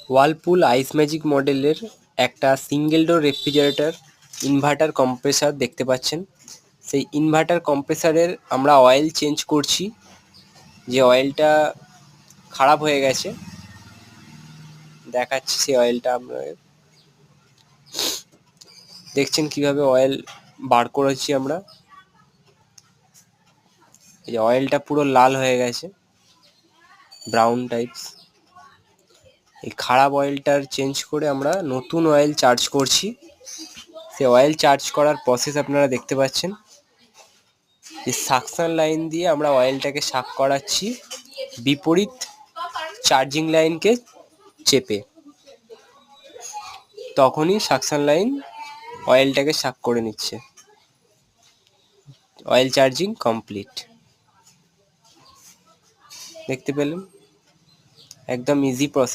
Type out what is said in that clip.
ওয়ালপুল আইস magic মডেলের একটা single door refrigerator inverter compressor দেখতে পাচ্ছেন। সেই ইনভার্টার কম্প্রেসারের আমরা অয়েল চেঞ্জ করছি, যে অয়েলটা খারাপ হয়ে গেছে দেখাচ্ছি। সেই অয়েলটা আমরা দেখছেন কিভাবে অয়েল বার করেছি আমরা। এই যে অয়েলটা পুরো লাল হয়ে গেছে, ব্রাউন টাইপস। এই খারাপ অয়েলটার চেঞ্জ করে আমরা নতুন অয়েল চার্জ করছি। সেই অয়েল চার্জ করার প্রসেস আপনারা দেখতে পাচ্ছেন। এই সাকশন লাইন দিয়ে আমরা অয়েলটাকে সাক করাচ্ছি বিপরীত চার্জিং লাইনকে চেপে, তখনই সাকশন লাইন অয়েলটাকে সাক করে নিচ্ছে। Oil charging complete. দেখতে পেলেন, একদম ইজি প্রসেস।